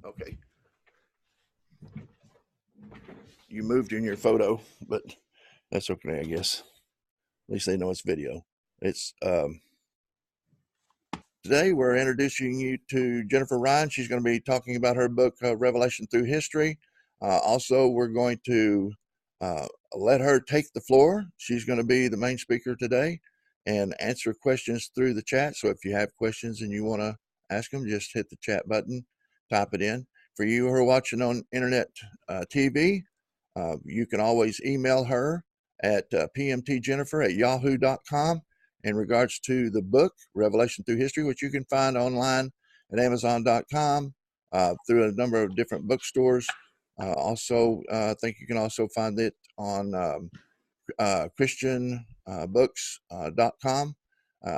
Okay. You moved in your photo, but that's okay, I guess. At least they know it's video. It's Today we're introducing you to Jennifer Ryan. She's going to be talking about her book, Revelation Through History. Also, we're going to let her take the floor. She's going to be the main speaker today and answer questions through the chat. So if you have questions and you want to ask them, just hit the chat button, type it in. For you who are watching on internet TV, you can always email her at pmtjennifer@yahoo.com in regards to the book, Revelation Through History, which you can find online at amazon.com through a number of different bookstores. I think you can also find it on christianbooks.com.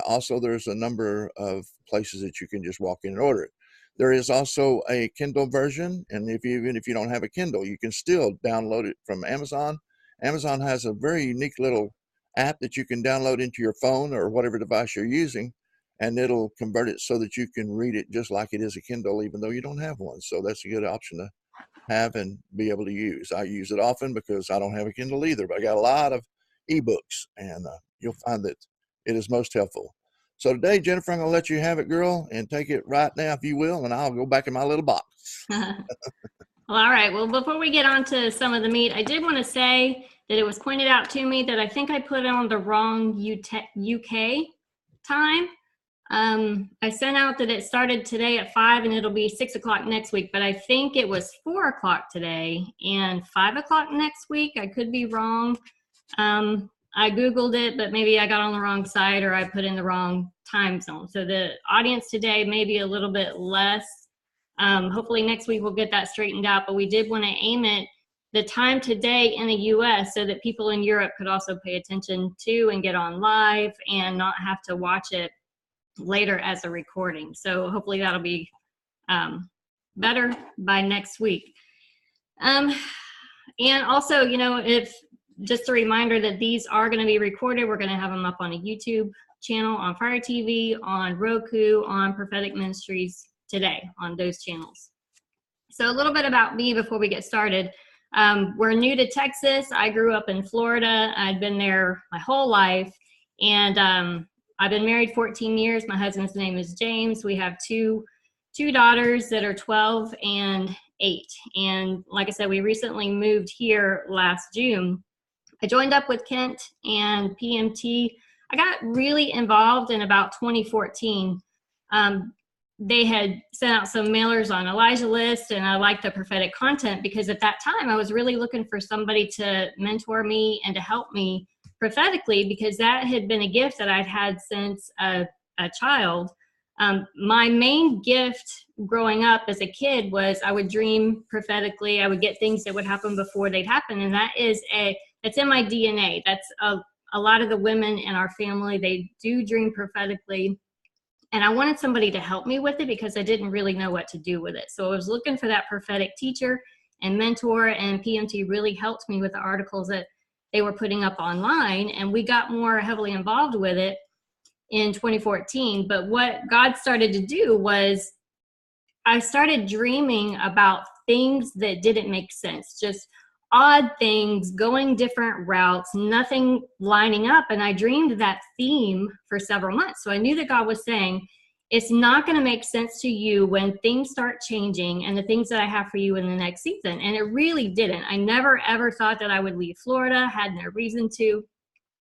Also, there's a number of places that you can just walk in and order it. There is also a Kindle version, and even if you don't have a Kindle, you can still download it from Amazon. Amazon has a very unique little app that you can download into your phone or whatever device you're using, and it'll convert it so that you can read it just like it is a Kindle, even though you don't have one. So that's a good option to have and be able to use. I use it often because I don't have a Kindle either, but I got a lot of ebooks, and you'll find that it is most helpful. So today, Jennifer, I'm going to let you have it, girl, and take it right now, if you will, and I'll go back in my little box. Well, all right. Well, before we get on to some of the meat, I did want to say that it was pointed out to me that I think I put on the wrong UK time. I sent out that it started today at 5 and it'll be 6 o'clock next week, but I think it was 4 o'clock today and 5 o'clock next week. I could be wrong. I Googled it, but maybe I got on the wrong site or I put in the wrong time zone. So the audience today may be a little bit less. Hopefully next week we'll get that straightened out, but we did want to aim it the time today in the US so that people in Europe could also pay attention to and get on live and not have to watch it later as a recording. So hopefully that'll be better by next week. And also, you know, if just a reminder that these are going to be recorded, we're going to have them up on a YouTube channel, on Fire TV, on Roku, on Prophetic Ministries today, on those channels. So a little bit about me before we get started. We're new to Texas. I grew up in Florida. I'd been there my whole life, and I've been married 14 years. My husband's name is James. We have two daughters that are 12 and 8. And like I said, we recently moved here last June. I joined up with Kent and PMT. I got really involved in about 2014. They had sent out some mailers on Elijah List, and I liked the prophetic content because at that time I was really looking for somebody to mentor me and to help me prophetically, because that had been a gift that I'd had since a child. My main gift growing up as a kid was I would dream prophetically. I would get things that would happen before they'd happen, and it's in my DNA. That's a lot of the women in our family, they do dream prophetically. And I wanted somebody to help me with it because I didn't really know what to do with it. So I was looking for that prophetic teacher and mentor, and PMT really helped me with the articles that they were putting up online, and we got more heavily involved with it in 2014. But what God started to do was I started dreaming about things that didn't make sense, just odd things, going different routes, nothing lining up. And I dreamed that theme for several months. So I knew that God was saying, it's not going to make sense to you when things start changing and the things that I have for you in the next season. And it really didn't. I never, ever thought that I would leave Florida, had no reason to.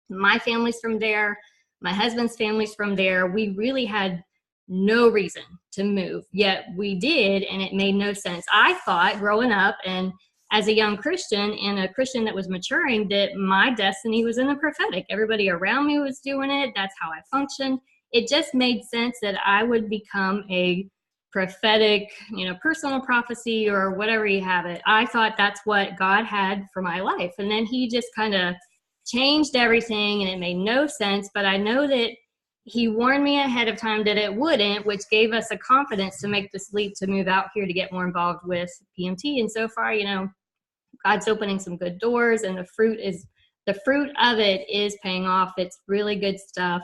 My family's from there. My husband's family's from there. We really had no reason to move, yet we did, and it made no sense. I thought growing up and as a young Christian and a Christian that was maturing that my destiny was in the prophetic. Everybody around me was doing it. That's how I functioned. It just made sense that I would become a prophetic, personal prophecy or whatever you have it. I thought that's what God had for my life. And then he just kind of changed everything and it made no sense. But I know that he warned me ahead of time that it wouldn't, which gave us a confidence to make this leap to move out here to get more involved with PMT. And so far, God's opening some good doors, and the fruit of it is paying off. It's really good stuff.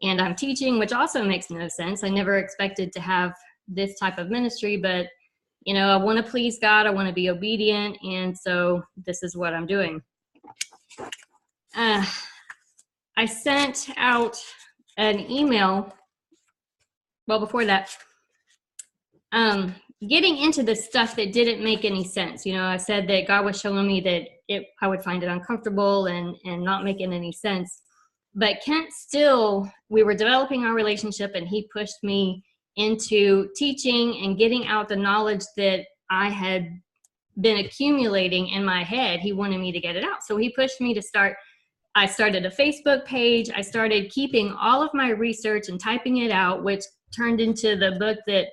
And I'm teaching, which also makes no sense. I never expected to have this type of ministry, but I want to please God. I want to be obedient. And so this is what I'm doing. I sent out an email. Well, before that, getting into the stuff that didn't make any sense. I said that God was showing me that I would find it uncomfortable and not making any sense. But Kent we were developing our relationship, and he pushed me into teaching and getting out the knowledge that I had been accumulating in my head. He wanted me to get it out. So he pushed me to I started a Facebook page. I started keeping all of my research and typing it out, which turned into the book that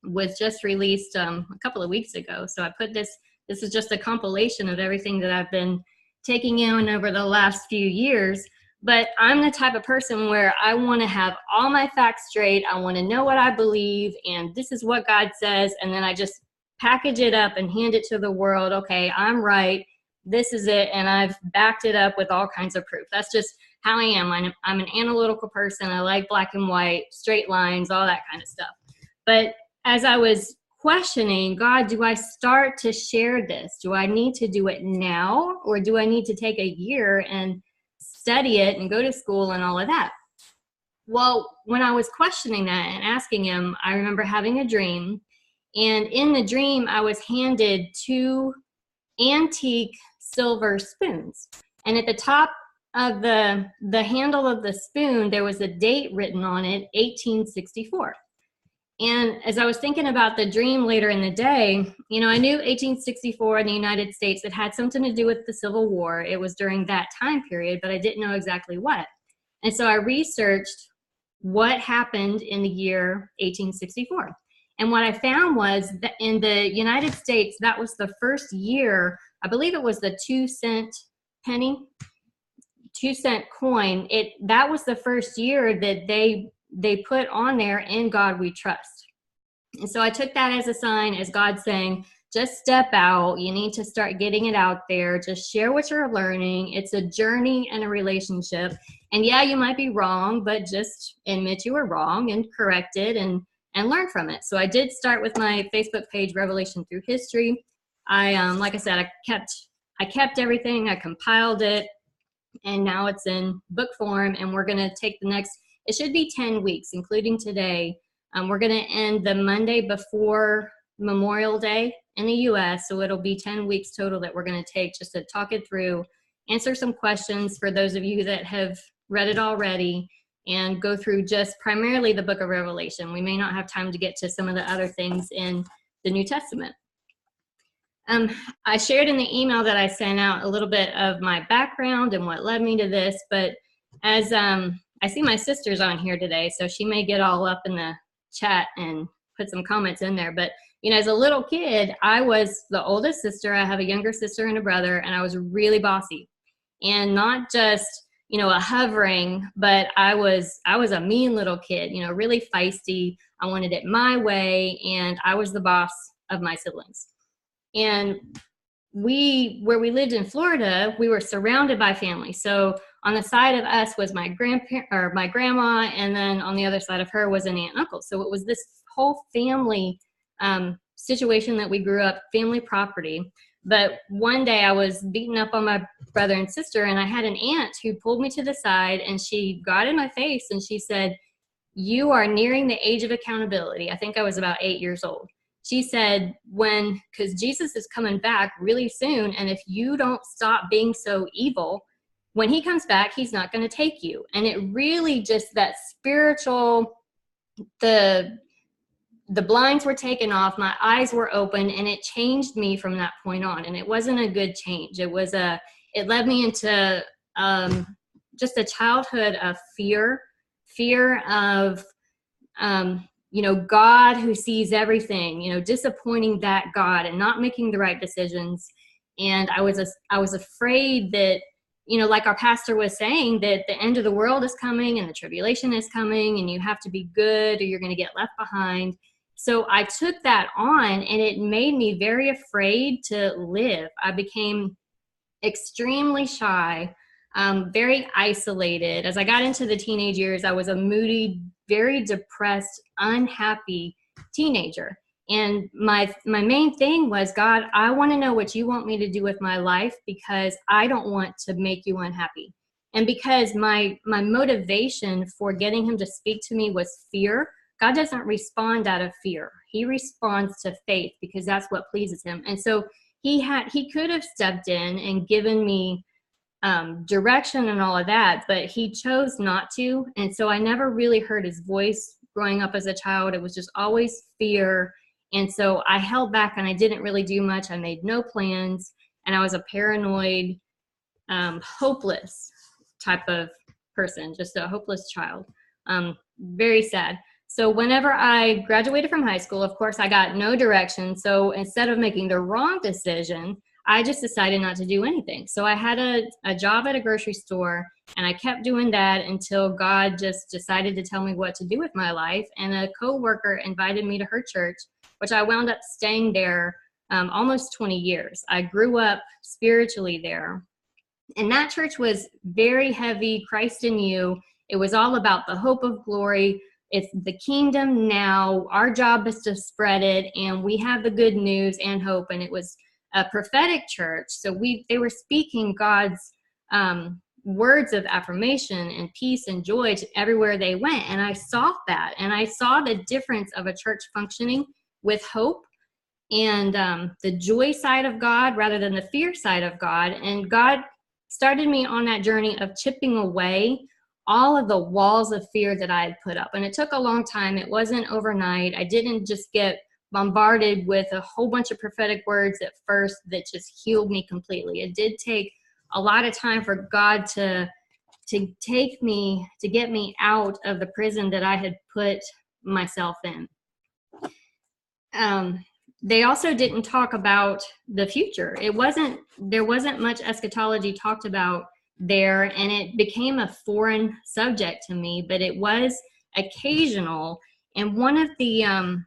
was just released a couple of weeks ago. So I put this is just a compilation of everything that I've been taking in over the last few years. But I'm the type of person where I want to have all my facts straight. I want to know what I believe, and this is what God says. And then I just package it up and hand it to the world. Okay, I'm right. This is it. And I've backed it up with all kinds of proof. That's just how I am. I'm an analytical person. I like black and white, straight lines, all that kind of stuff. But as I was questioning, God, do I start to share this? Do I need to do it now? Or do I need to take a year and study it and go to school and all of that? Well, when I was questioning that and asking him, I remember having a dream. And in the dream, I was handed 2 antique silver spoons. And at the top of the handle of the spoon, there was a date written on it, 1864. And as I was thinking about the dream later in the day, I knew 1864 in the United States, it had something to do with the Civil War. It was during that time period, but I didn't know exactly what. And so I researched what happened in the year 1864. And what I found was that in the United States, that was the first year, I believe it was the 2-cent penny, 2-cent coin. That was the first year that they put on there, "In God we trust." And so I took that as a sign, as God saying, just step out. You need to start getting it out there. Just share what you're learning. It's a journey and a relationship. And yeah, you might be wrong, but just admit you were wrong and correct it and learn from it. So I did start with my Facebook page, Revelation Through History. Like I said, I kept everything. I compiled it, and now it's in book form. And we're going to take the next, it should be 10 weeks, including today. We're going to end the Monday before Memorial Day in the U.S., so it'll be 10 weeks total that we're going to take just to talk it through, answer some questions for those of you that have read it already, and go through just primarily the book of Revelation. We may not have time to get to some of the other things in the New Testament. I shared in the email that I sent out a little bit of my background and what led me to this, but as I see my sister's on here today, so she may get all up in the chat and put some comments in there. But, as a little kid, I was the oldest sister. I have a younger sister and a brother, and I was really bossy. And not just, a hovering, but I was a mean little kid, really feisty. I wanted it my way, and I was the boss of my siblings. And where we lived in Florida, we were surrounded by family. So on the side of us was my grandma, and then on the other side of her was an aunt and uncle. So it was this whole family situation that we grew up, family property. But one day I was beating up on my brother and sister, and I had an aunt who pulled me to the side, and she got in my face and she said, "You are nearing the age of accountability." I think I was about 8 years old. She said, because Jesus is coming back really soon, and if you don't stop being so evil, when he comes back, he's not going to take you. And it really just, that spiritual, the blinds were taken off, my eyes were open, and it changed me from that point on. And it wasn't a good change. It led me into just a childhood of fear of, God who sees everything, disappointing that God and not making the right decisions. And I was afraid that, like our pastor was saying, that the end of the world is coming and the tribulation is coming and you have to be good or you're going to get left behind. So I took that on, and it made me very afraid to live. I became extremely shy, very isolated. As I got into the teenage years, I was a moody, very depressed, unhappy teenager. And my main thing was, God, I want to know what you want me to do with my life, because I don't want to make you unhappy. And because my motivation for getting him to speak to me was fear. God doesn't respond out of fear. He responds to faith, because that's what pleases him. And so he could have stepped in and given me direction and all of that, but he chose not to. And so I never really heard his voice growing up as a child. It was just always fear. And so I held back and I didn't really do much. I made no plans, and I was a paranoid, hopeless type of person, just a hopeless child. Very sad. So whenever I graduated from high school, of course, I got no direction. So instead of making the wrong decision, I just decided not to do anything. So I had a job at a grocery store, and I kept doing that until God just decided to tell me what to do with my life. And a coworker invited me to her church, which I wound up staying there almost 20 years. I grew up spiritually there. And that church was very heavy, Christ in you. It was all about the hope of glory. It's the kingdom now. Our job is to spread it, and we have the good news and hope. And it was a prophetic church. So they were speaking God's words of affirmation and peace and joy to everywhere they went. And I saw that. And I saw the difference of a church functioning with hope and the joy side of God rather than the fear side of God. And God started me on that journey of chipping away all of the walls of fear that I had put up. And it took a long time. It wasn't overnight. I didn't just get bombarded with a whole bunch of prophetic words at first that just healed me completely. It did take a lot of time for God to get me out of the prison that I had put myself in. They also didn't talk about the future. There wasn't much eschatology talked about there, and it became a foreign subject to me, but it was occasional. And one of the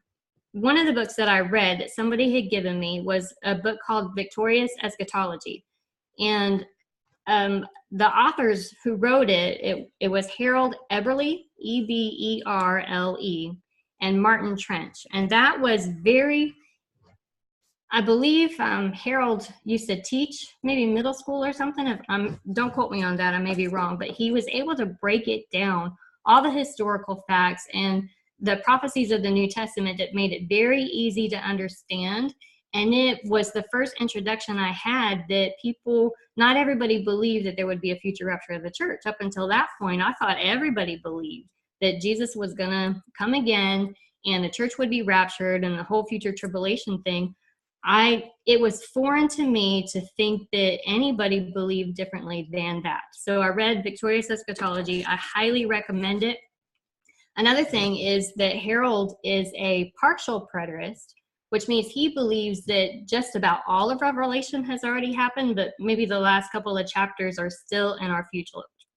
books that I read that somebody had given me was a book called Victorious Eschatology. And the authors who wrote it was Harold Eberle, Eberle, and Martin Trench. And that was very, I believe Harold used to teach maybe middle school or something. Don't quote me on that, I may be wrong, but he was able to break it down, all the historical facts and the prophecies of the New Testament, that made it very easy to understand. And it was the first introduction I had that not everybody believed that there would be a future rapture of the church. Up until that point, I thought everybody believed that Jesus was going to come again and the church would be raptured and the whole future tribulation thing. It was foreign to me to think that anybody believed differently than that. So I read Victorious Eschatology. I highly recommend it. Another thing is that Harold is a partial preterist, which means he believes that just about all of Revelation has already happened, but maybe the last couple of chapters are still in our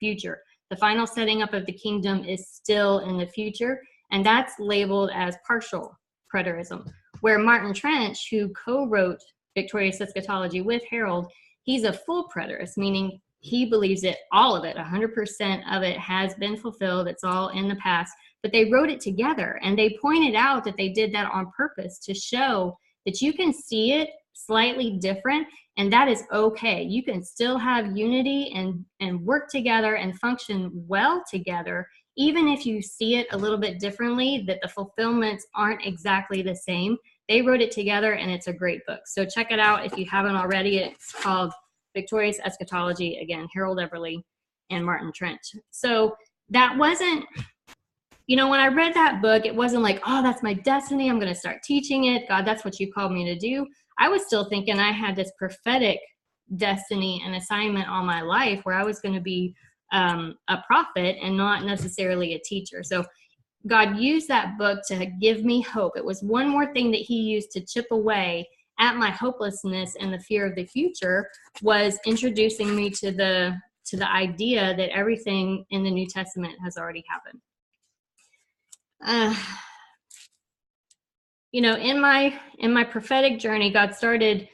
future. The final setting up of the kingdom is still in the future, and that's labeled as partial preterism. Where Martin Trench, who co-wrote Victorious Eschatology with Harold, he's a full preterist, meaning he believes that all of it, 100% of it, has been fulfilled. It's all in the past. But they wrote it together, and they pointed out that they did that on purpose to show that you can see it slightly different, and that is okay. You can still have unity and work together and function well together, even if you see it a little bit differently, that the fulfillments aren't exactly the same. They wrote it together, and it's a great book. So check it out if you haven't already. It's called Victorious Eschatology, again, Harold Eberle and Martin Trench. So that wasn't, when I read that book, it wasn't like, oh, that's my destiny, I'm going to start teaching it. God, that's what you called me to do. I was still thinking I had this prophetic destiny and assignment all my life where I was going to be a prophet and not necessarily a teacher. So God used that book to give me hope. It was one more thing that he used to chip away at my hopelessness and the fear of the future, was introducing me to the idea that everything in the New Testament has already happened. In my prophetic journey, God started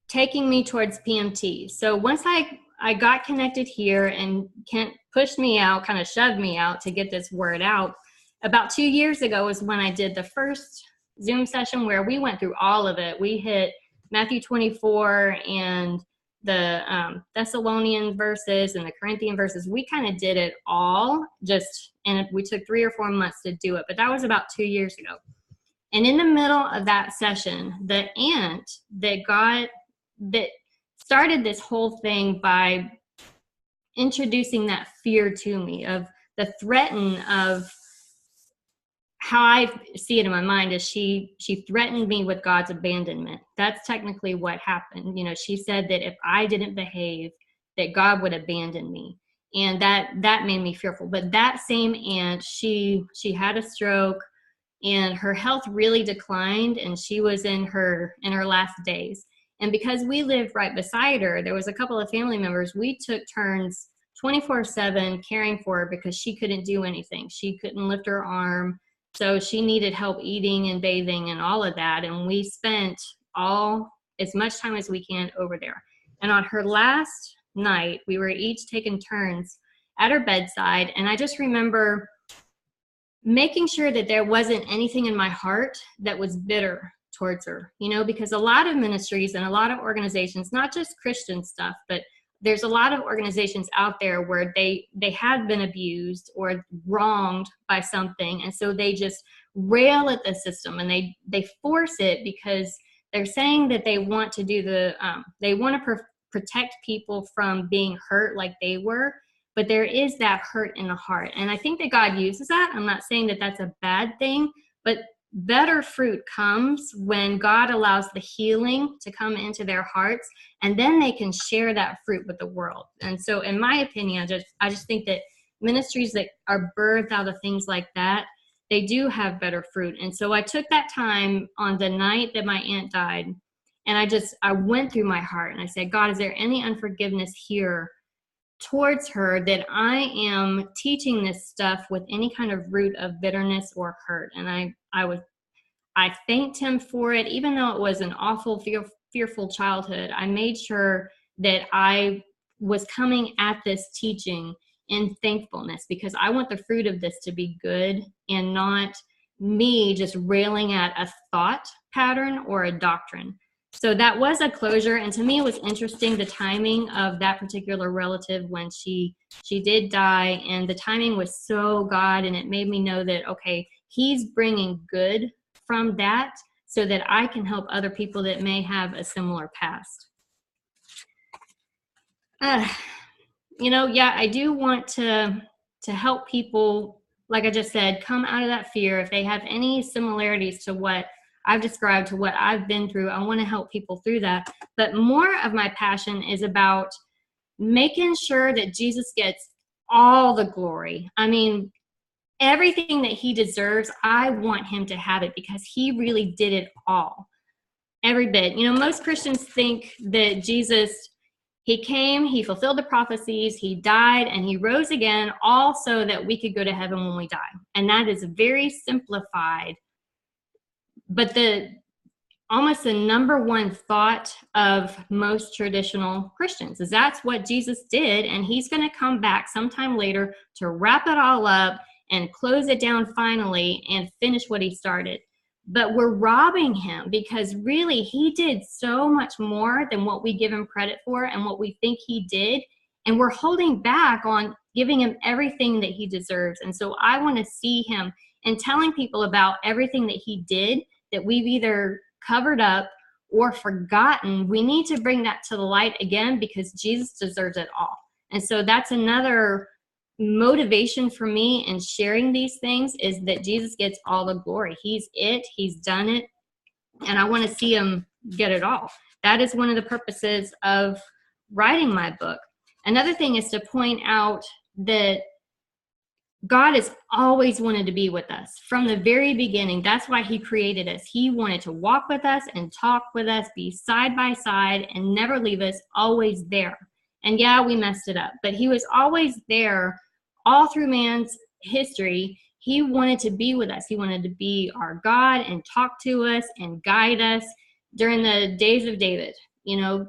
taking me towards PMT. So once I got connected here, and Kent pushed me out, kind of shoved me out to get this word out, about 2 years ago is when I did the first Zoom session where we went through all of it. We hit Matthew 24 and the Thessalonian verses and the Corinthian verses. We kind of did it all and we took 3 or 4 months to do it, but that was about 2 years ago. And in the middle of that session, the aunt that started this whole thing by introducing that fear to me of the threaten of how I see it in my mind is she threatened me with God's abandonment. That's technically what happened. You know, she said that if I didn't behave, that God would abandon me. And that made me fearful. But that same aunt, she had a stroke and her health really declined, and she was in her last days. And because we lived right beside her, there was a couple of family members, we took turns 24/7 caring for her because she couldn't do anything. She couldn't lift her arm. So she needed help eating and bathing and all of that. And we spent as much time as we can over there. And on her last night, we were each taking turns at her bedside. And I just remember making sure that there wasn't anything in my heart that was bitter towards her, you know, because a lot of ministries and a lot of organizations, not just Christian stuff, but there's a lot of organizations out there where they have been abused or wronged by something. And so they just rail at the system and they force it because they're saying that they want to do they want to protect people from being hurt like they were. But there is that hurt in the heart. And I think that God uses that. I'm not saying that that's a bad thing, but better fruit comes when God allows the healing to come into their hearts, and then they can share that fruit with the world. And so in my opinion, I just think that ministries that are birthed out of things like that, they do have better fruit. And so I took that time on the night that my aunt died, and I went through my heart and I said, God, is there any unforgiveness here towards her that I am teaching this stuff with any kind of root of bitterness or hurt? And I thanked him for it, even though it was an awful, fearful childhood. I made sure that I was coming at this teaching in thankfulness because I want the fruit of this to be good and not me just railing at a thought pattern or a doctrine. So that was a closure. And to me, it was interesting, the timing of that particular relative when she did die. And the timing was so God. And it made me know that, okay, he's bringing good from that so that I can help other people that may have a similar past. I do want to help people, like I just said, come out of that fear. If they have any similarities to what I've described, to what I've been through, I want to help people through that. But more of my passion is about making sure that Jesus gets all the glory. I mean, everything that he deserves, I want him to have it because he really did it all. Every bit. You know, most Christians think that Jesus, he came, he fulfilled the prophecies, he died, and he rose again, all so that we could go to heaven when we die. And that is very simplified. But almost the number one thought of most traditional Christians is that's what Jesus did, and he's going to come back sometime later to wrap it all up and close it down finally and finish what he started. But we're robbing him because really he did so much more than what we give him credit for and what we think he did. And we're holding back on giving him everything that he deserves. And so I want to see him and telling people about everything that he did that we've either covered up or forgotten. We need to bring that to the light again because Jesus deserves it all. And so that's another motivation for me in sharing these things, is that Jesus gets all the glory. He's done it, and I want to see him get it all. That is one of the purposes of writing my book. Another thing is to point out that God has always wanted to be with us from the very beginning. That's why he created us. He wanted to walk with us and talk with us, be side by side, and never leave us, always there. And yeah, we messed it up, but he was always there all through man's history. He wanted to be with us. He wanted to be our God and talk to us and guide us during the days of David. You know,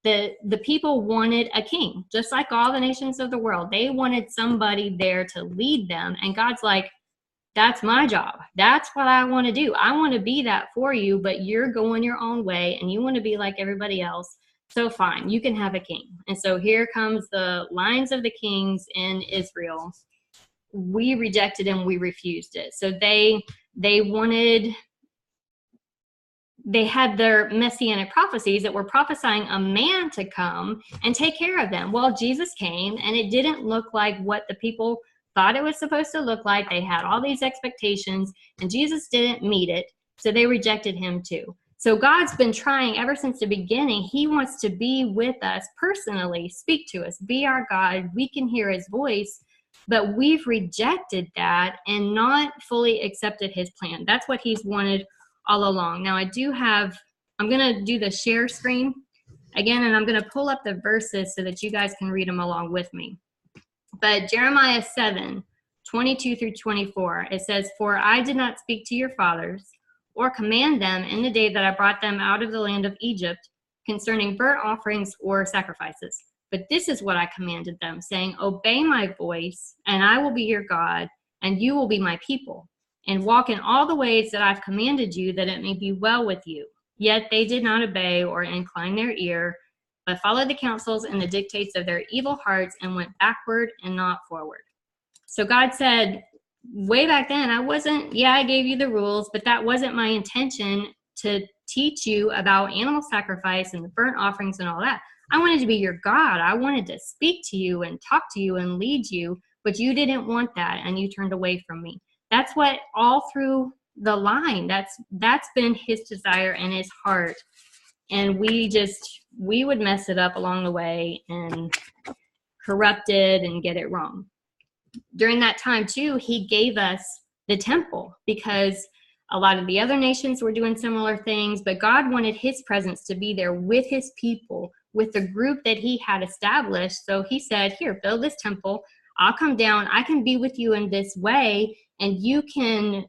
the people wanted a king, just like all the nations of the world. They wanted somebody there to lead them. And God's like, That's my job. That's what I want to do. I want to be that for you, but you're going your own way and you want to be like everybody else. So fine, you can have a king. And so here comes the lines of the kings in Israel. We rejected and we refused it. So they had their messianic prophecies that were prophesying a man to come and take care of them. Well, Jesus came and it didn't look like what the people thought it was supposed to look like. They had all these expectations and Jesus didn't meet it. So they rejected him too. So God's been trying ever since the beginning. He wants to be with us personally, speak to us, be our God. We can hear his voice, but we've rejected that and not fully accepted his plan. That's what he's wanted all along. Now I'm going to do the share screen again, and I'm going to pull up the verses so that you guys can read them along with me. But Jeremiah 7:22 through 24, it says, "For I did not speak to your fathers or command them in the day that I brought them out of the land of Egypt concerning burnt offerings or sacrifices. But this is what I commanded them, saying, obey my voice, and I will be your God, and you will be my people, and walk in all the ways that I've commanded you, that it may be well with you. Yet they did not obey or incline their ear, but followed the counsels and the dictates of their evil hearts and went backward and not forward." So God said, way back then, I gave you the rules, but that wasn't my intention to teach you about animal sacrifice and the burnt offerings and all that. I wanted to be your God. I wanted to speak to you and talk to you and lead you, but you didn't want that and you turned away from me. That's what all through the line, that's been his desire and his heart. And we would mess it up along the way and corrupt it and get it wrong. During that time too, he gave us the temple because a lot of the other nations were doing similar things, but God wanted his presence to be there with his people, with the group that he had established. So he said, here, build this temple. I'll come down. I can be with you in this way, and you can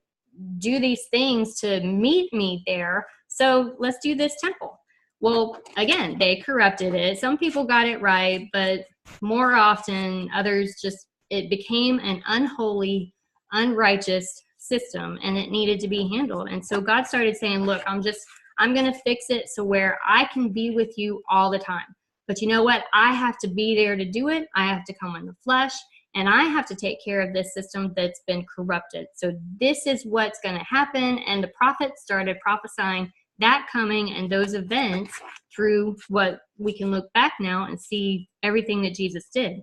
do these things to meet me there. So let's do this temple. Well, again, they corrupted it. Some people got it right, but more often others it became an unholy, unrighteous system, and it needed to be handled. And so God started saying, look, I'm going to fix it so where I can be with you all the time. But you know what? I have to be there to do it. I have to come in the flesh, and I have to take care of this system that's been corrupted. So this is what's going to happen. And the prophets started prophesying that coming and those events through what we can look back now and see everything that Jesus did.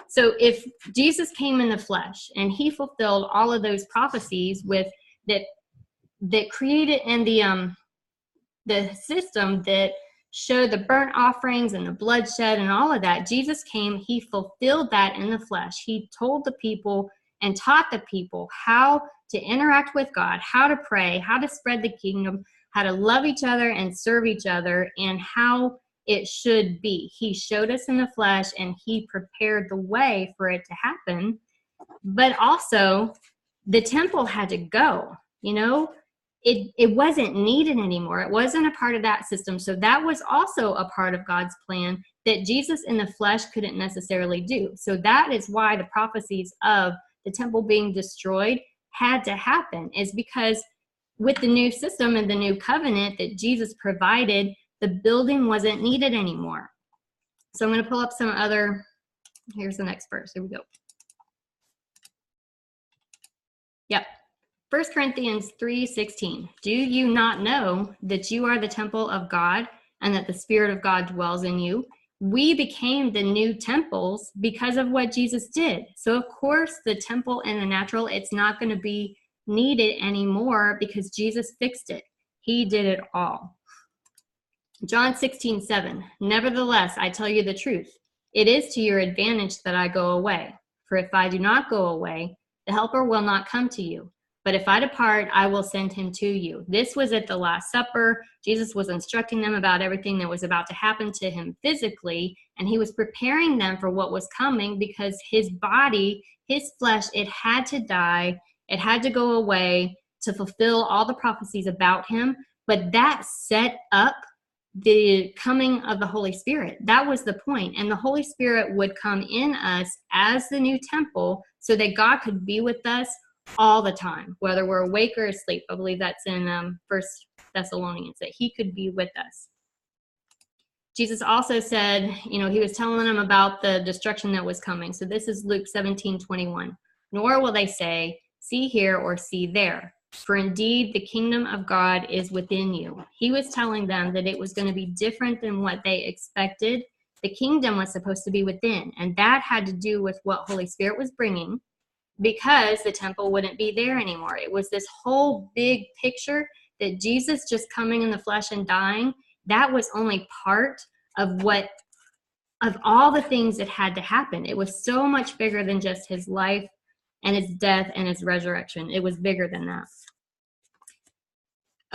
So if Jesus came in the flesh and he fulfilled all of those prophecies with that created in the system that showed the burnt offerings and the bloodshed and all of that, Jesus came, he fulfilled that in the flesh. He told the people and taught the people how to interact with God, how to pray, how to spread the kingdom, how to love each other and serve each other, and how it should be. He showed us in the flesh, and he prepared the way for it to happen. But also, the temple had to go. It wasn't needed anymore. It wasn't a part of that system. So that was also a part of God's plan that Jesus in the flesh couldn't necessarily do. So that is why the prophecies of the temple being destroyed had to happen, is because with the new system and the new covenant that Jesus provided, the building wasn't needed anymore. So I'm going to pull up here's the next verse. Here we go. Yep. 1 Corinthians 3:16. Do you not know that you are the temple of God and that the Spirit of God dwells in you? We became the new temples because of what Jesus did. So of course, the temple in the natural, it's not going to be needed anymore because Jesus fixed it. He did it all. John 16:7. Nevertheless, I tell you the truth. It is to your advantage that I go away. For if I do not go away, the Helper will not come to you. But if I depart, I will send him to you. This was at the Last Supper. Jesus was instructing them about everything that was about to happen to him physically, and he was preparing them for what was coming because his body, his flesh, it had to die. It had to go away to fulfill all the prophecies about him. But that set up the coming of the Holy Spirit. That was the point. And the Holy Spirit would come in us as the new temple so that God could be with us all the time, whether we're awake or asleep. I believe that's in First Thessalonians, that he could be with us. Jesus also said, he was telling them about the destruction that was coming. So this is Luke 17:21. Nor will they say, see here or see there, for indeed the kingdom of God is within you. He was telling them that it was going to be different than what they expected. The kingdom was supposed to be within, and that had to do with what Holy Spirit was bringing, because the temple wouldn't be there anymore. It was this whole big picture that Jesus just coming in the flesh and dying, that was only part of all the things that had to happen. It was so much bigger than just his life and his death and his resurrection. It was bigger than that.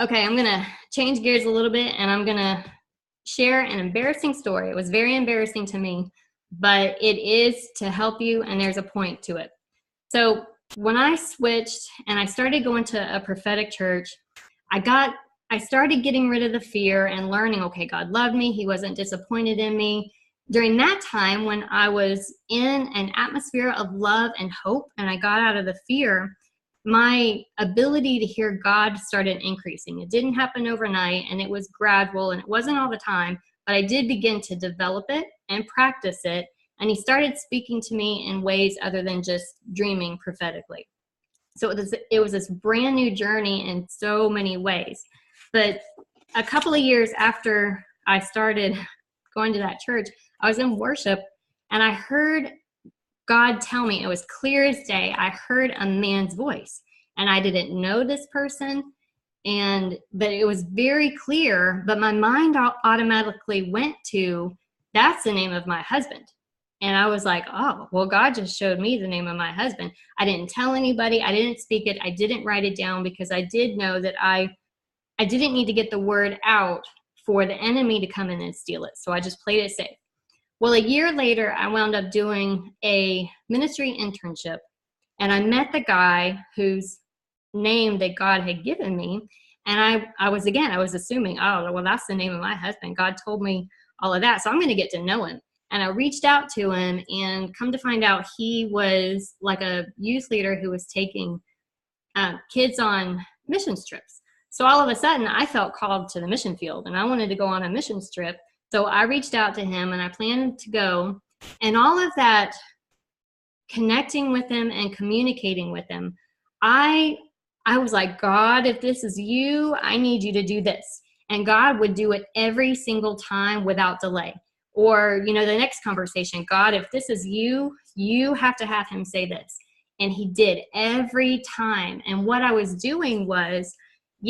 Okay, I'm going to change gears a little bit, and I'm going to share an embarrassing story. It was very embarrassing to me, but it is to help you, and there's a point to it. So when I switched and I started going to a prophetic church, I started getting rid of the fear and learning, okay, God loved me. He wasn't disappointed in me. During that time, when I was in an atmosphere of love and hope, and I got out of the fear, my ability to hear God started increasing. It didn't happen overnight, and it was gradual, and it wasn't all the time, but I did begin to develop it and practice it. And he started speaking to me in ways other than just dreaming prophetically. So it was this brand new journey in so many ways. But a couple of years after I started going to that church, I was in worship, and I heard God tell me, it was clear as day, I heard a man's voice, and I didn't know this person, but it was very clear, but my mind automatically went to, that's the name of my husband. And I was like, oh, well, God just showed me the name of my husband. I didn't tell anybody. I didn't speak it. I didn't write it down, because I did know that I didn't need to get the word out for the enemy to come in and steal it. So I just played it safe. Well, a year later, I wound up doing a ministry internship, and I met the guy whose name that God had given me. And I was assuming, oh, well, that's the name of my husband. God told me all of that, so I'm going to get to know him. And I reached out to him, and come to find out, he was like a youth leader who was taking kids on missions trips. So all of a sudden, I felt called to the mission field, and I wanted to go on a missions trip. So I reached out to him, and I planned to go. And all of that connecting with him and communicating with him, I was like, God, if this is you, I need you to do this. And God would do it every single time without delay. Or, the next conversation, God, if this is you, you have to have him say this. And he did every time. And what I was doing was,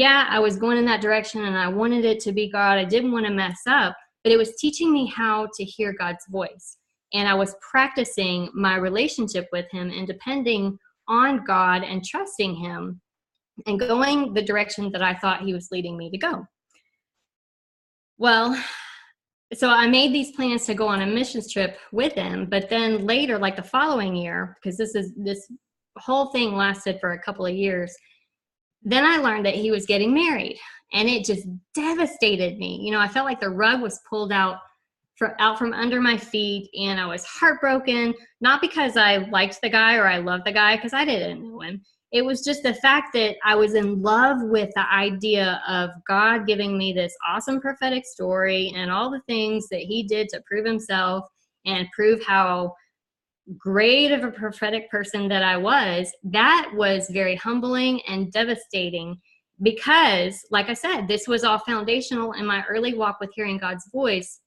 I was going in that direction, and I wanted it to be God. I didn't want to mess up, but it was teaching me how to hear God's voice. And I was practicing my relationship with him and depending on God and trusting him and going the direction that I thought he was leading me to go. Well, so I made these plans to go on a missions trip with him, but then later, like the following year, because this whole thing lasted for a couple of years, then I learned that he was getting married, and it just devastated me. I felt like the rug was pulled out from under my feet, and I was heartbroken, not because I liked the guy or I loved the guy, because I didn't know him. It was just the fact that I was in love with the idea of God giving me this awesome prophetic story and all the things that he did to prove himself and prove how great of a prophetic person that I was. That was very humbling and devastating, because, like I said, this was all foundational in my early walk with hearing God's voice.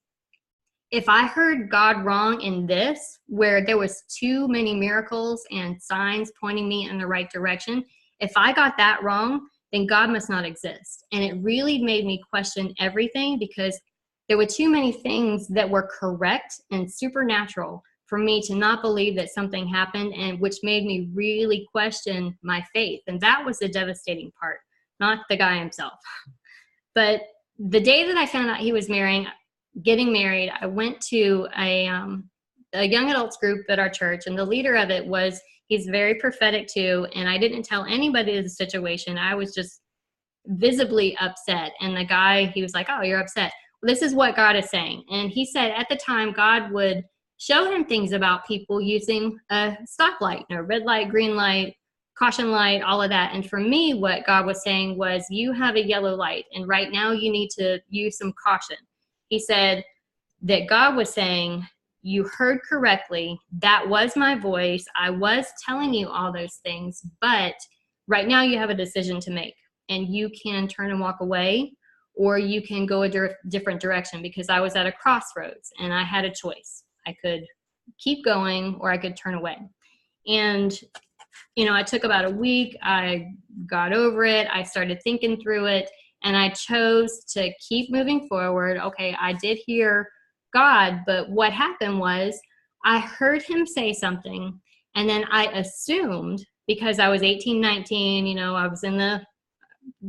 If I heard God wrong in this, where there was too many miracles and signs pointing me in the right direction, if I got that wrong, then God must not exist. And it really made me question everything, because there were too many things that were correct and supernatural for me to not believe that something happened, and which made me really question my faith. And that was the devastating part, not the guy himself. But the day that I found out he was getting married, I went to a young adults group at our church, and the leader of it he's very prophetic too, and I didn't tell anybody the situation. I was just visibly upset, and the guy, he was like, oh, you're upset. Well, this is what God is saying. And he said at the time, God would show him things about people using a stoplight, red light, green light, caution light, all of that. And for me, what God was saying was, you have a yellow light, and right now you need to use some caution. He said that God was saying, you heard correctly. That was my voice. I was telling you all those things, but right now you have a decision to make, and you can turn and walk away, or you can go a different direction, because I was at a crossroads and I had a choice. I could keep going or I could turn away. And, you know, I took about a week. I got over it. I started thinking through it, and I chose to keep moving forward. Okay, I did hear God, but what happened was I heard him say something, and then I assumed, because I was 18, 19, you know, I was in the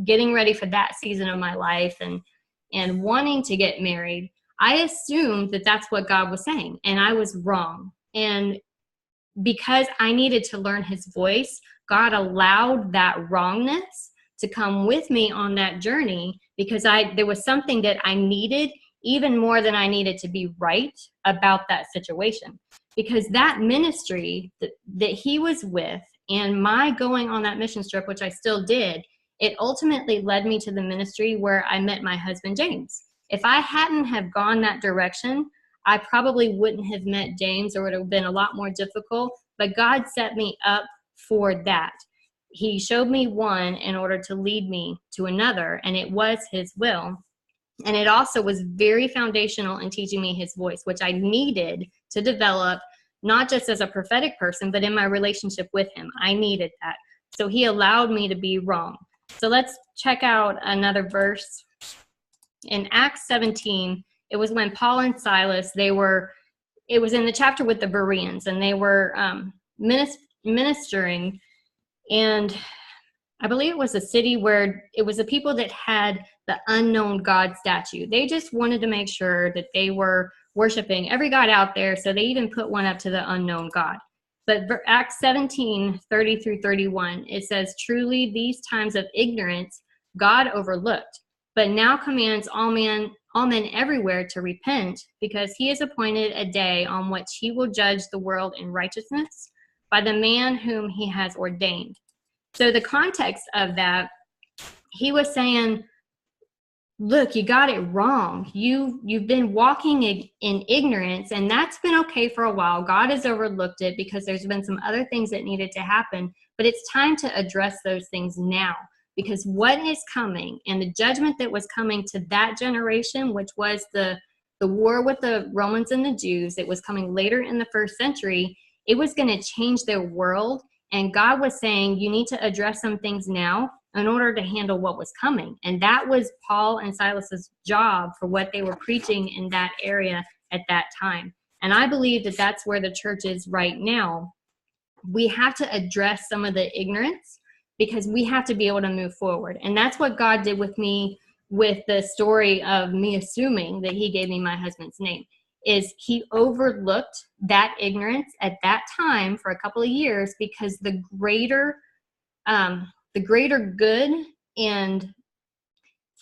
getting ready for that season of my life and wanting to get married. I assumed that that's what God was saying, and I was wrong. And because I needed to learn his voice, God allowed that wrongness to come with me on that journey, because there was something that I needed even more than I needed to be right about that situation. Because that ministry that he was with, and my going on that mission trip, which I still did, it ultimately led me to the ministry where I met my husband, James. If I hadn't have gone that direction, I probably wouldn't have met James, or it would have been a lot more difficult. But God set me up for that. He showed me one in order to lead me to another, and it was his will. And it also was very foundational in teaching me his voice, which I needed to develop, not just as a prophetic person, but in my relationship with him. I needed that. So he allowed me to be wrong. So let's check out another verse. In Acts 17, it was when Paul and Silas, it was in the chapter with the Bereans, and they were ministering. And I believe it was a city where it was the people that had the unknown God statue. They just wanted to make sure that they were worshiping every God out there, so they even put one up to the unknown God. But Acts 17, 30 through 31, it says, truly these times of ignorance God overlooked, but now commands all men everywhere to repent, because he has appointed a day on which he will judge the world in righteousness by the man whom he has ordained. So the context of that, he was saying, look, you got it wrong. You've been walking in ignorance, and that's been okay for a while. God has overlooked it because there's been some other things that needed to happen, but it's time to address those things now, because what is coming, and the judgment that was coming to that generation, which was the war with the Romans and the Jews, it was coming later in the first century, it was going to change their world. And God was saying, you need to address some things now in order to handle what was coming. And that was Paul and Silas's job for what they were preaching in that area at that time. And I believe that that's where the church is right now. We have to address some of the ignorance, because we have to be able to move forward. And that's what God did with me with the story of me assuming that he gave me my husband's name. Is he overlooked that ignorance at that time for a couple of years, because the greater good and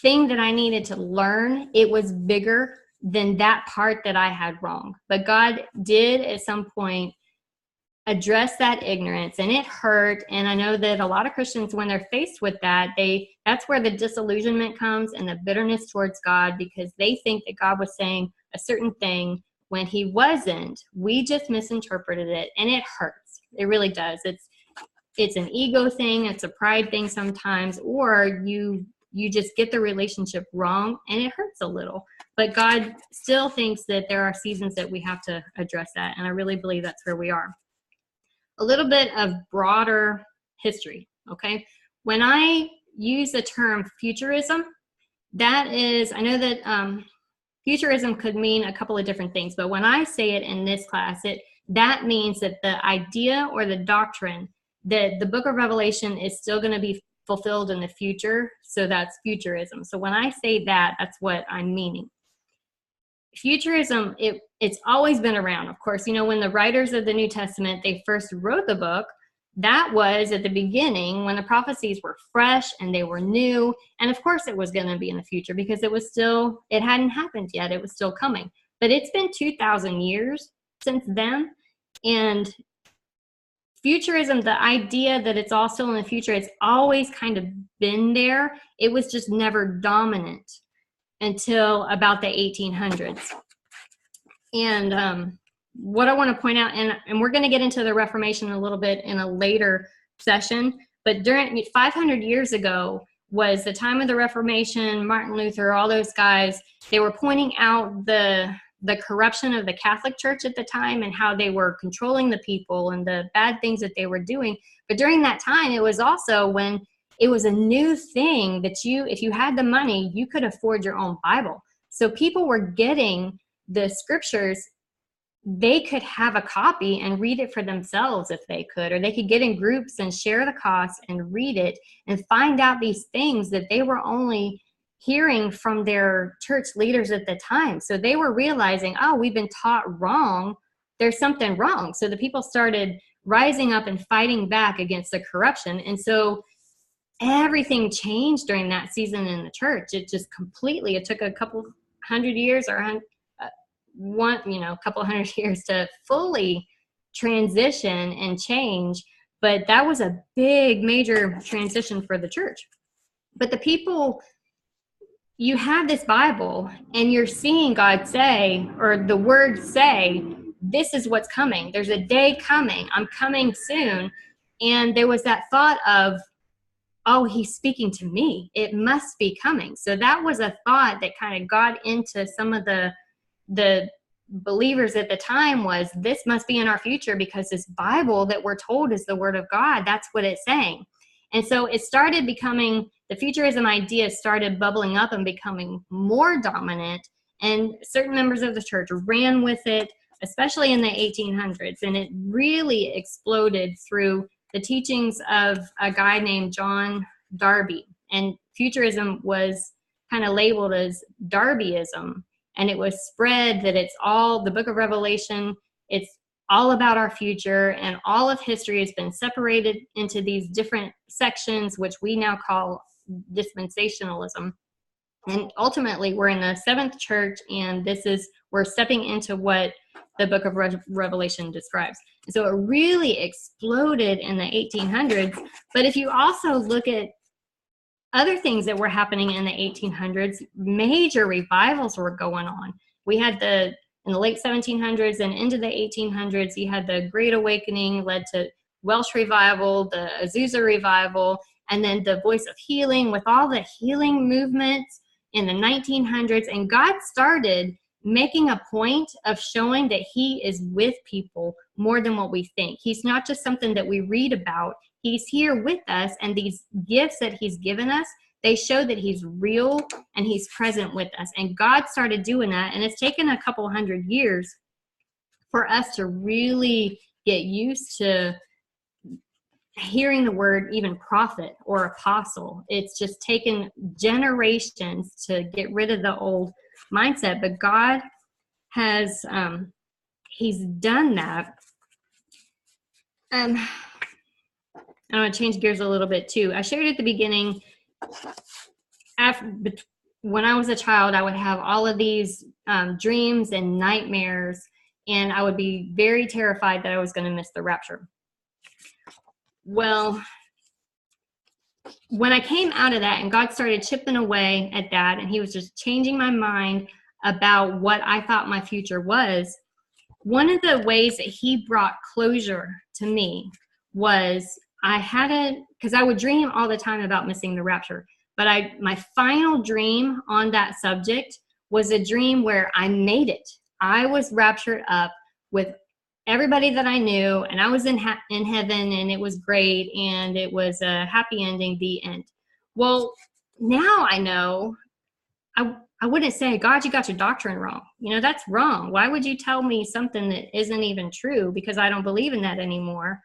thing that I needed to learn, it was bigger than that part that I had wrong. But God did at some point address that ignorance, and it hurt. And I know that a lot of Christians, when they're faced with that, that's where the disillusionment comes and the bitterness towards God, because they think that God was saying a certain thing when he wasn't. We just misinterpreted it, and it hurts. It really does. It's an ego thing, it's a pride thing sometimes, or you just get the relationship wrong, and it hurts a little. But God still thinks that there are seasons that we have to address that, and I really believe that's where we are. A little bit of broader history, okay? When I use the term futurism, that is, I know that futurism could mean a couple of different things, but when I say it in this class, that means that the idea or the doctrine that the book of Revelation is still going to be fulfilled in the future, so that's futurism. So when I say that, that's what I'm meaning. Futurism, it's always been around. Of course, you know, when the writers of the New Testament, they first wrote the book, that was at the beginning when the prophecies were fresh and they were new. And of course it was going to be in the future, because it hadn't happened yet. It was still coming. But it's been 2,000 years since then. And futurism, the idea that it's all still in the future, it's always kind of been there. It was just never dominant until about the 1800s. And what I want to point out, and we're going to get into the Reformation a little bit in a later session, but during 500 years ago was the time of the Reformation. Martin Luther, all those guys, they were pointing out the corruption of the Catholic Church at the time and how they were controlling the people and the bad things that they were doing. But during that time, it was also when it was a new thing that if you had the money, you could afford your own Bible. So people were getting the scriptures. They could have a copy and read it for themselves if they could, or they could get in groups and share the cost and read it and find out these things that they were only hearing from their church leaders at the time. So they were realizing, oh, we've been taught wrong. There's something wrong. So the people started rising up and fighting back against the corruption. And so everything changed during that season in the church. It just completely, it took a couple hundred years or a couple hundred years to fully transition and change. But that was a big, major transition for the church. But the people, you have this Bible and you're seeing God say, or the word say, this is what's coming. There's a day coming. I'm coming soon. And there was that thought of, oh, he's speaking to me. It must be coming. So that was a thought that kind of got into some of the believers at the time, was this must be in our future, because this Bible that we're told is the word of God, that's what it's saying. And so it started becoming, the futurism idea started bubbling up and becoming more dominant, and certain members of the church ran with it, especially in the 1800s. And it really exploded through the teachings of a guy named John Darby. And futurism was kind of labeled as Darbyism. And it was spread that it's all, the book of Revelation, it's all about our future, and all of history has been separated into these different sections, which we now call dispensationalism. And ultimately, we're in the seventh church, and we're stepping into what the book of Revelation describes. And so it really exploded in the 1800s. But if you also look at other things that were happening in the 1800s, major revivals were going on. We had in the late 1700s and into the 1800s, you had the Great Awakening, led to Welsh revival, the Azusa revival, and then the Voice of Healing with all the healing movements in the 1900s. And God started making a point of showing that he is with people more than what we think. He's not just something that we read about. He's here with us, and these gifts that he's given us, they show that he's real and he's present with us. And God started doing that, and it's taken a couple hundred years for us to really get used to hearing the word even prophet or apostle. It's just taken generations to get rid of the old mindset, but God has he's done that. I want to change gears a little bit too. I shared at the beginning, when I was a child, I would have all of these dreams and nightmares, and I would be very terrified that I was going to miss the rapture. Well, when I came out of that and God started chipping away at that, and he was just changing my mind about what I thought my future was, one of the ways that he brought closure to me was because I would dream all the time about missing the rapture, but my final dream on that subject was a dream where I made it. I was raptured up with everybody that I knew, and I was in heaven, and it was great, and it was a happy ending, the end. Well, now I know I wouldn't say, God, you got your doctrine wrong. That's wrong. Why would you tell me something that isn't even true? Because I don't believe in that anymore.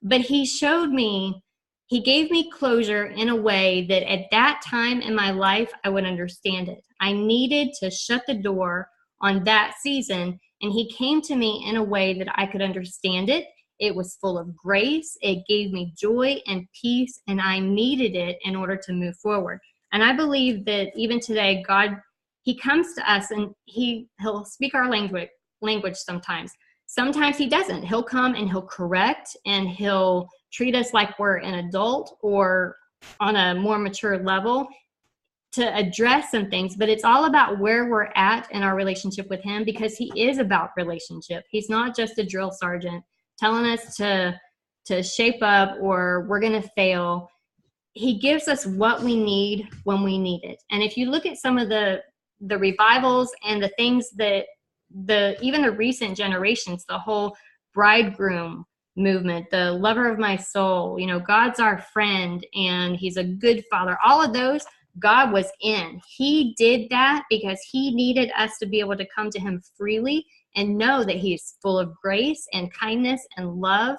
But he showed me, he gave me closure in a way that at that time in my life, I would understand it. I needed to shut the door on that season, and he came to me in a way that I could understand it. It was full of grace. It gave me joy and peace, and I needed it in order to move forward. And I believe that even today, God, he comes to us, and he'll speak our language sometimes. Sometimes he doesn't. He'll come and he'll correct, and he'll treat us like we're an adult or on a more mature level to address some things, but it's all about where we're at in our relationship with him, because he is about relationship. He's not just a drill sergeant telling us to shape up or we're going to fail. He gives us what we need when we need it. And if you look at some of the revivals and the things that even the recent generations, the whole bridegroom movement, the lover of my soul, God's our friend and he's a good father, all of those, God was in. He did that because he needed us to be able to come to him freely and know that he is full of grace and kindness and love.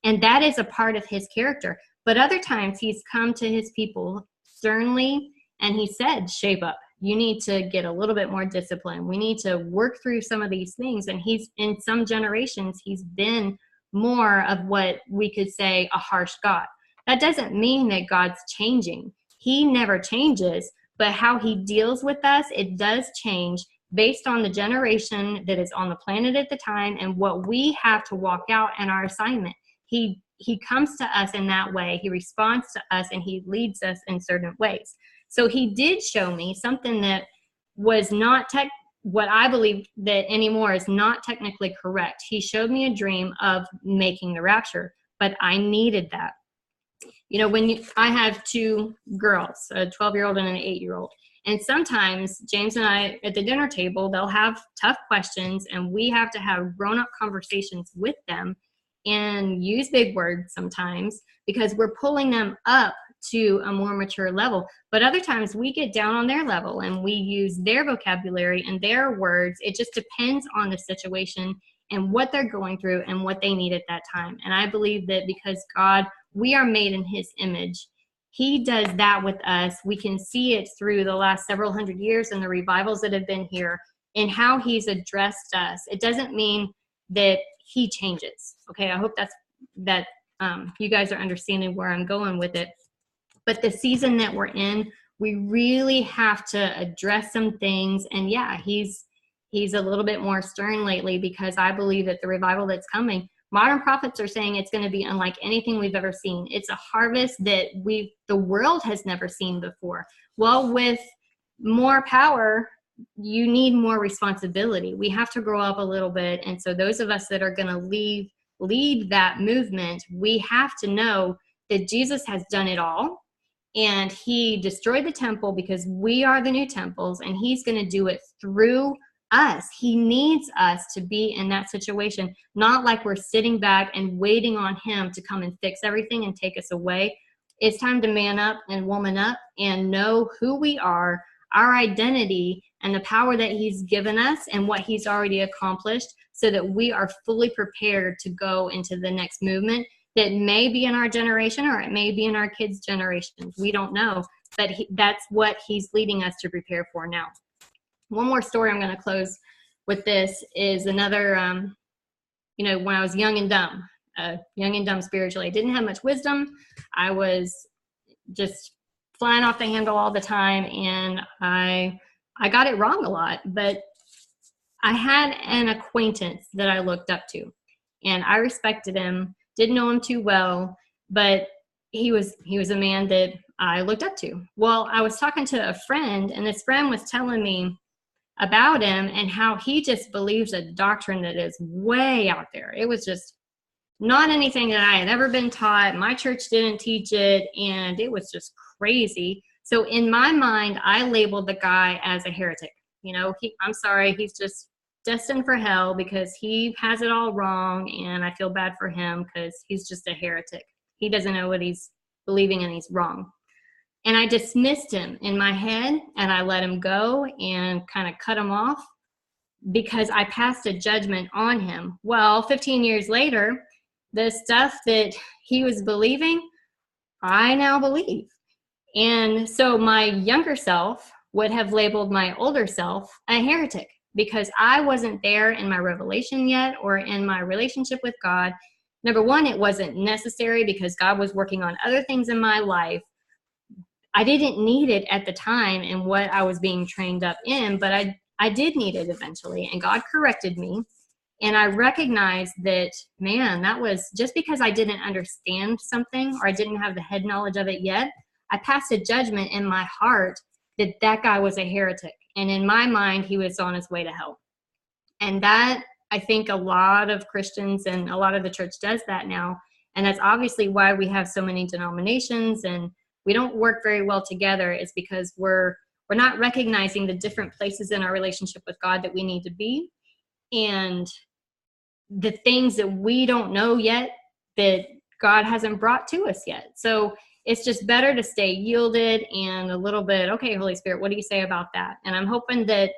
And that is a part of his character. But other times he's come to his people sternly and he said, shape up. You need to get a little bit more discipline. We need to work through some of these things. And he's, in some generations, he's been more of what we could say a harsh God. That doesn't mean that God's changing. He never changes, but how he deals with us, it does change based on the generation that is on the planet at the time and what we have to walk out in our assignment. He comes to us in that way. He responds to us and he leads us in certain ways. So he did show me something that was not what I believe that anymore is not technically correct. He showed me a dream of making the rapture, but I needed that. I have two girls, a 12-year-old and an 8-year-old. And sometimes James and I at the dinner table, they'll have tough questions and we have to have grown-up conversations with them and use big words sometimes because we're pulling them up to a more mature level. But other times we get down on their level and we use their vocabulary and their words. It just depends on the situation and what they're going through and what they need at that time. And I believe that because God, we are made in his image, he does that with us. We can see it through the last several hundred years and the revivals that have been here and how he's addressed us. It doesn't mean that he changes. Okay, I hope that you guys are understanding where I'm going with it. But the season that we're in, we really have to address some things. And yeah, he's a little bit more stern lately because I believe that the revival that's coming, modern prophets are saying it's going to be unlike anything we've ever seen. It's a harvest that the world has never seen before. Well, with more power, you need more responsibility. We have to grow up a little bit. And so those of us that are going to lead that movement, we have to know that Jesus has done it all. And he destroyed the temple because we are the new temples, and he's going to do it through us. He needs us to be in that situation, not like we're sitting back and waiting on him to come and fix everything and take us away. It's time to man up and woman up and know who we are, our identity, and the power that he's given us and what he's already accomplished so that we are fully prepared to go into the next movement that may be in our generation or it may be in our kids' generations. We don't know, but that's what he's leading us to prepare for now. One more story I'm going to close with this is another, when I was young and dumb spiritually. I didn't have much wisdom. I was just flying off the handle all the time, and I got it wrong a lot, but I had an acquaintance that I looked up to, and I respected him. Didn't know him too well, but he was a man that I looked up to. Well, I was talking to a friend, and this friend was telling me about him and how he just believes a doctrine that is way out there. It was just not anything that I had ever been taught. My church didn't teach it, and it was just crazy. So in my mind, I labeled the guy as a heretic. I'm sorry, he's just destined for hell because he has it all wrong, and I feel bad for him because he's just a heretic. He doesn't know what he's believing, and he's wrong. And I dismissed him in my head, and I let him go and kind of cut him off because I passed a judgment on him. Well, 15 years later, the stuff that he was believing, I now believe. And so my younger self would have labeled my older self a heretic, because I wasn't there in my revelation yet or in my relationship with God. Number one, it wasn't necessary because God was working on other things in my life. I didn't need it at the time in what I was being trained up in, but I did need it eventually, and God corrected me. And I recognized that, man, that was just because I didn't understand something or I didn't have the head knowledge of it yet. I passed a judgment in my heart that that guy was a heretic. And in my mind, he was on his way to hell. And that, I think a lot of Christians and a lot of the church does that now. And that's obviously why we have so many denominations and we don't work very well together, is because we're not recognizing the different places in our relationship with God that we need to be, and the things that we don't know yet that God hasn't brought to us yet. So it's just better to stay yielded and a little bit, okay, Holy Spirit, what do you say about that? And I'm hoping that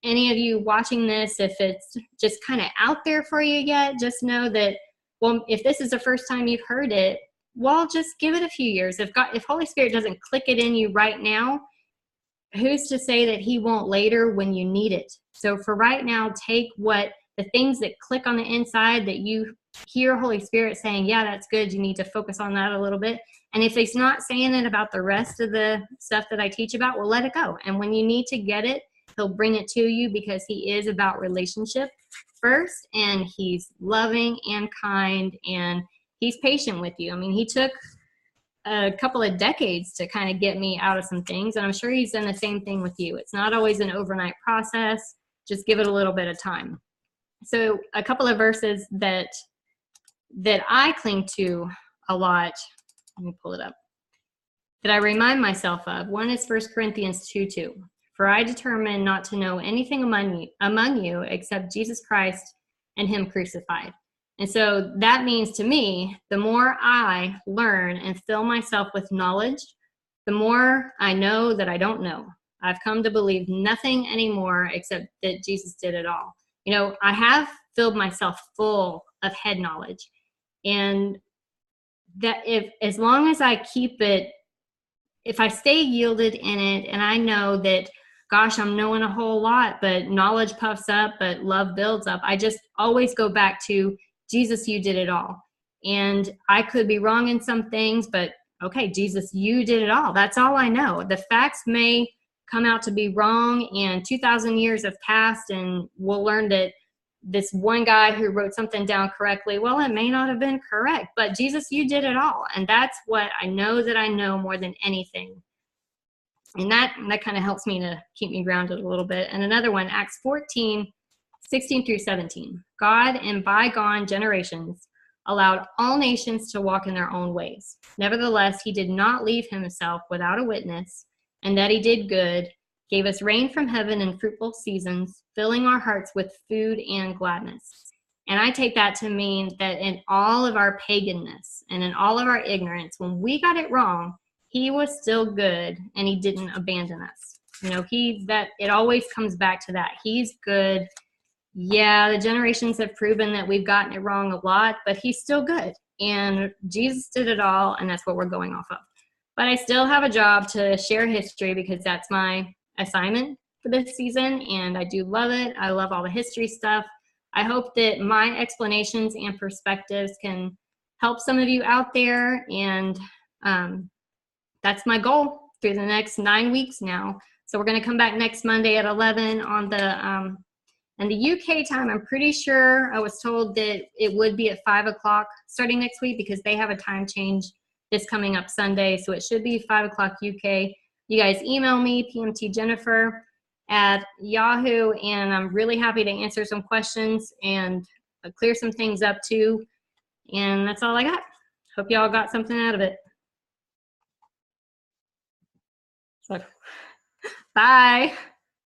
any of you watching this, if it's just kind of out there for you yet, just know that, well, if this is the first time you've heard it, well, just give it a few years. If Holy Spirit doesn't click it in you right now, who's to say that he won't later when you need it? So for right now, take what the things that click on the inside that you hear Holy Spirit saying, yeah, that's good. You need to focus on that a little bit. And if he's not saying it about the rest of the stuff that I teach about, well, let it go. And when you need to get it, he'll bring it to you, because he is about relationship first, and he's loving and kind, and he's patient with you. I mean, he took a couple of decades to kind of get me out of some things, and I'm sure he's done the same thing with you. It's not always an overnight process. Just give it a little bit of time. So a couple of verses that I cling to a lot, let me pull it up, that I remind myself of. One is 1 Corinthians 2:2. For I determined not to know anything among you except Jesus Christ and him crucified. And so that means to me, the more I learn and fill myself with knowledge, the more I know that I don't know. I've come to believe nothing anymore except that Jesus did it all. You know, I have filled myself full of head knowledge. And that as long as I keep it, if I stay yielded in it, and I know that, gosh, I'm knowing a whole lot, but knowledge puffs up, but love builds up. I just always go back to, Jesus, you did it all. And I could be wrong in some things, but okay, Jesus, you did it all. That's all I know. The facts may come out to be wrong, and 2,000 years have passed, and we'll learn that this one guy who wrote something down correctly, well, it may not have been correct, but Jesus, you did it all. And that's what I know, that I know more than anything. And that kind of helps me to keep me grounded a little bit. And another one, Acts 14:16-17. God in bygone generations allowed all nations to walk in their own ways. Nevertheless, he did not leave himself without a witness, and that he did good, gave us rain from heaven and fruitful seasons, filling our hearts with food and gladness. And I take that to mean that in all of our paganness and in all of our ignorance, when we got it wrong, he was still good, and he didn't abandon us. You know, it always comes back to that. He's good. Yeah, the generations have proven that we've gotten it wrong a lot, but he's still good. And Jesus did it all, and that's what we're going off of. But I still have a job to share history, because that's my assignment for this season, and I do love it. I love all the history stuff. I hope that my explanations and perspectives can help some of you out there, and that's my goal through the next 9 weeks now. So we're going to come back next Monday at 11 on the and the UK time. I'm pretty sure I was told that it would be at 5 o'clock starting next week, because they have a time change this coming up Sunday. So it should be 5 o'clock UK. You guys email me, pmtjennifer@yahoo, and I'm really happy to answer some questions and clear some things up too. And that's all I got. Hope y'all got something out of it. So, bye.